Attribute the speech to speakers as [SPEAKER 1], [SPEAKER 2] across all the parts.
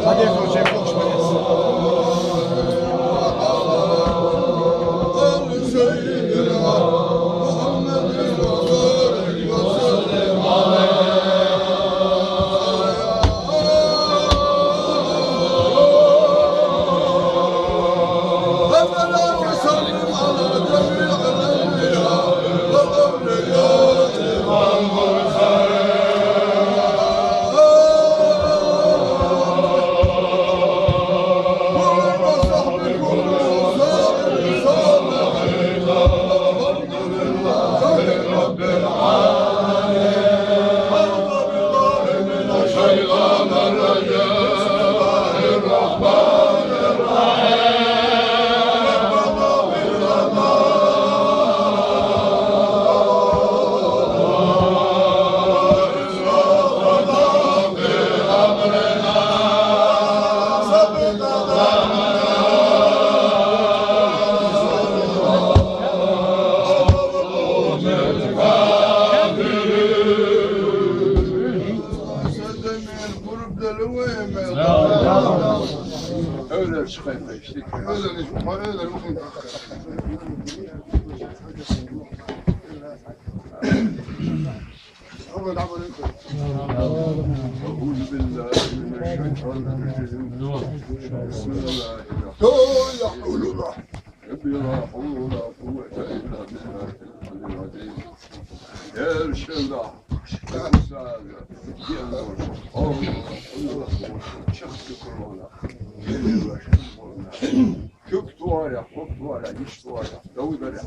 [SPEAKER 1] Hadi Efe Hoca'ya konuşmayı.
[SPEAKER 2] Öyle çıkayım işte. Öyle أعوذ بالله من الشيطان الرجيم بسم الله الرحمن الرحيم ربي لا حول ولا قوة إلا بالله العلي العظيم يا رشدا يا مساعدة يا نور الله شخص كورونا kök duaya, kok duaya, iş duaya, davudara,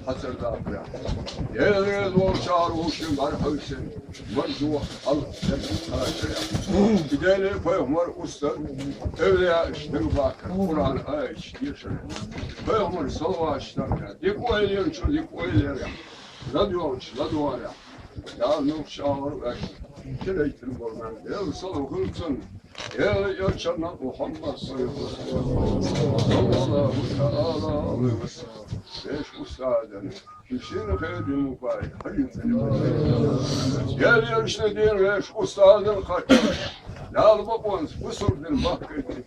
[SPEAKER 2] hasırda apra. Yerine doğru çağrı hoşun var hırsın, var duva, al, hepsi sağışıra. Gidelim Peygamber usta, evliya işte bakır, Kur'an ayet, yaşarı. Peygamber salva işlerine, dik o eliyor, dik o eliyor ya. Radyo aç, radyo var ya. Ya nuk çağrı ver, kireytin borman, ya salva hırsın. Ya yaşanan Muhammed sallallahu aleyhi ve sellem. Beş ustaden, kişinin haydi mübarek, hayırlı. Gel yarışına diyen beş ustaden kaçmış. Lal babamız bu sorduğun bakıydık.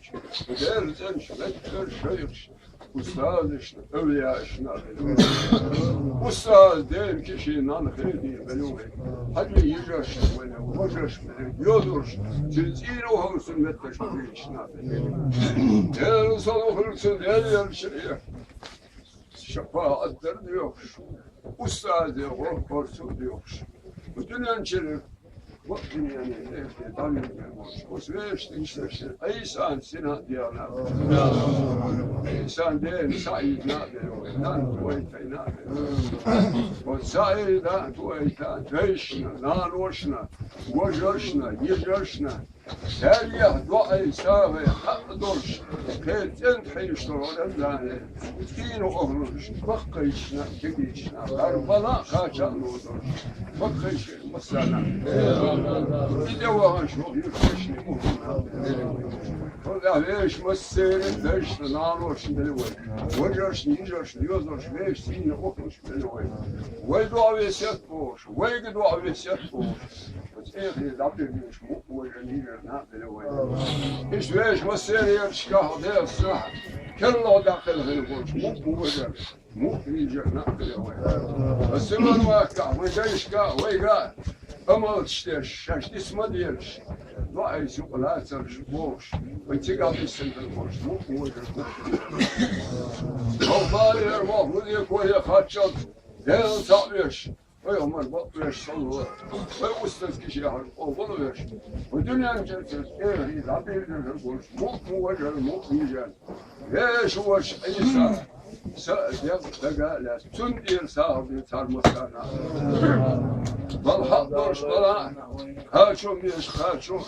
[SPEAKER 2] Derzen şümetler şöyük. Ustad işte, evliya işine. Ustad değil kişinin anıkı değil, benim. Hadi yiyeceğiz, hocaş, yoldur. Tüzgün o havlu sünnetle şüpheli işine. Eğer sana okursun, el yarışırıyor. Şefaatler diyor. Ustad diyor, korkusu diyor. Bütün önceleri bu dünyanın evde damlıyor. O süreçte işte İnsan Sinan diyorlar. İnsan değil, Said diyor. Lan tuvaletay diyor. O Said'dan tuvaletay, teşna, naroşna, gojoşna, yirjoşna. Derya duayı sahibi hak dorş. Kayıtın hayıştırılan zane. Din oğluş. Bakka işine, kedi işine. Karbala kaçan olur. Bakka işine, masana. Bir de vahan şu yürüyüşünü muhtemelen. Orada beş masayın beşte naroşun deli var. Gojoşn, yirjoşn, yozorş, beş sinne okumuş deli var. Vay dua vesiyat boş. Vay dua vesiyat boş. Eğer Rabbimiz mu'minler إيش ويش مسيري شكاه ديسه كله داخل هالبوش مو وجر مو في جرنا السمان واقع ما جايش كا ويقع أما تشتري شاش اسمه ديرش ضاعي سوق لا ترش بوش وتيجا في السنة البوش مو وجر أو بالي أربعة مدير كويه خاتشات ديل تعبيش Peygamber bakmış sallallahu ve ustaz kişi har oğlu ver. Bu dünyanın içerisinde ehli Rabbimizden konuş. Mu vecel mu yiyecek. Ve şu var İsa sa'ya tegala tüm diğer sahibi sarmasana. Bal hak doğruş bala. Kaçım bir kaçım.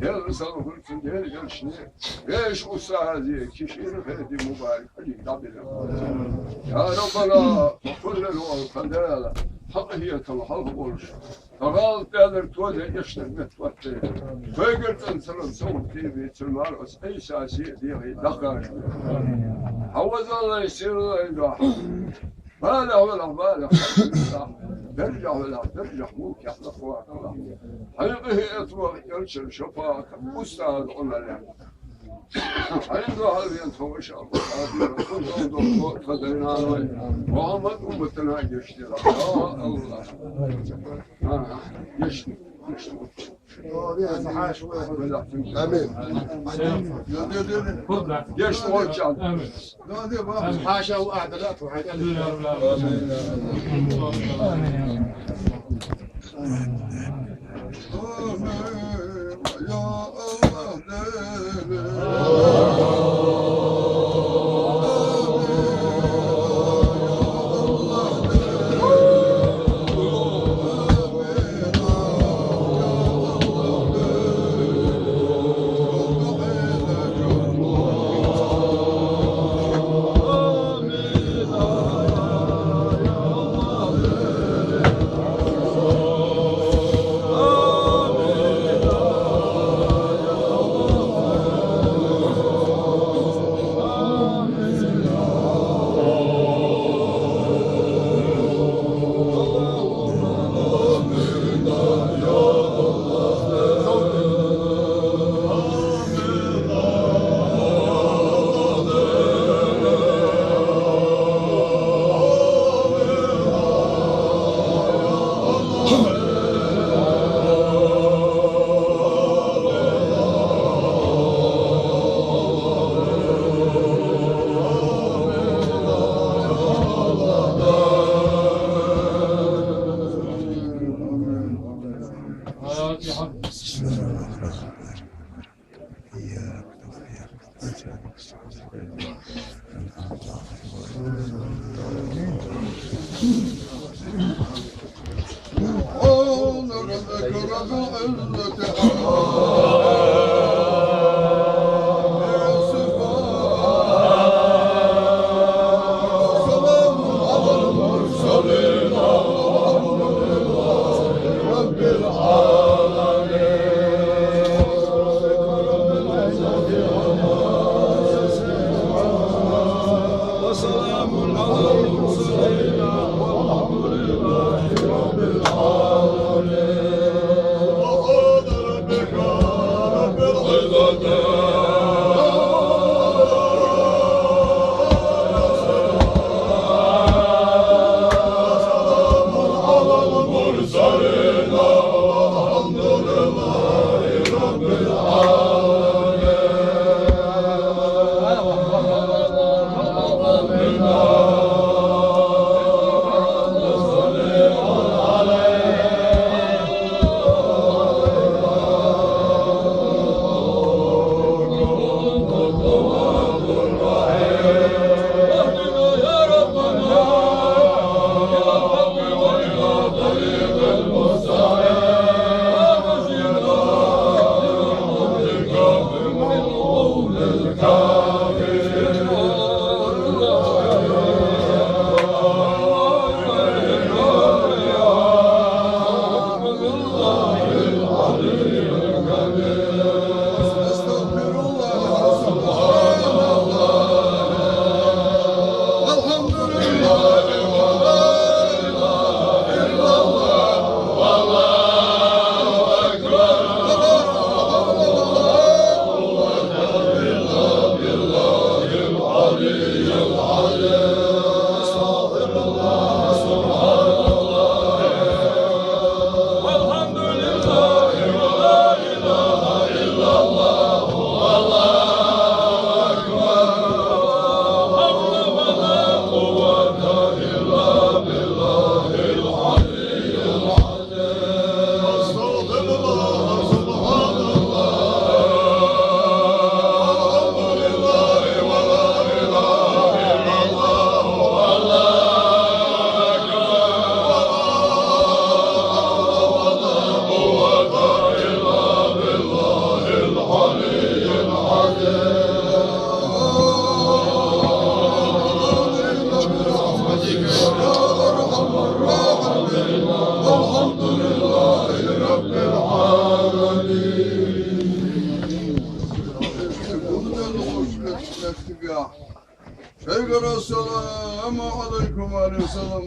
[SPEAKER 2] Gel sallallahu aleyhi gel gel şimdi. Ve şu ustaz kişinin ferdi mübarek. Hadi Rabbim. Ya Rabbana kullu al-qadala. حقيقة الحلق بولش فقال تقدر توجه يشتغل متوتر فقلت انسان صوت في بيت المرأس اي ساسي ديغي دقاش حوز الله يصير الله يدوح بالغ ولا بالغ برجع ولا برجع موك يحلق واك الله حقيقة اطوار يرسل شفاك استاذ الله عنده هذه ما شاء الله كنتم تفضلنا محمد أمتنا يشتري يا الله يشتري
[SPEAKER 1] امين حاشا واعدلات وحاجات
[SPEAKER 2] Peygamber selamu aleyküm aleyhisselam.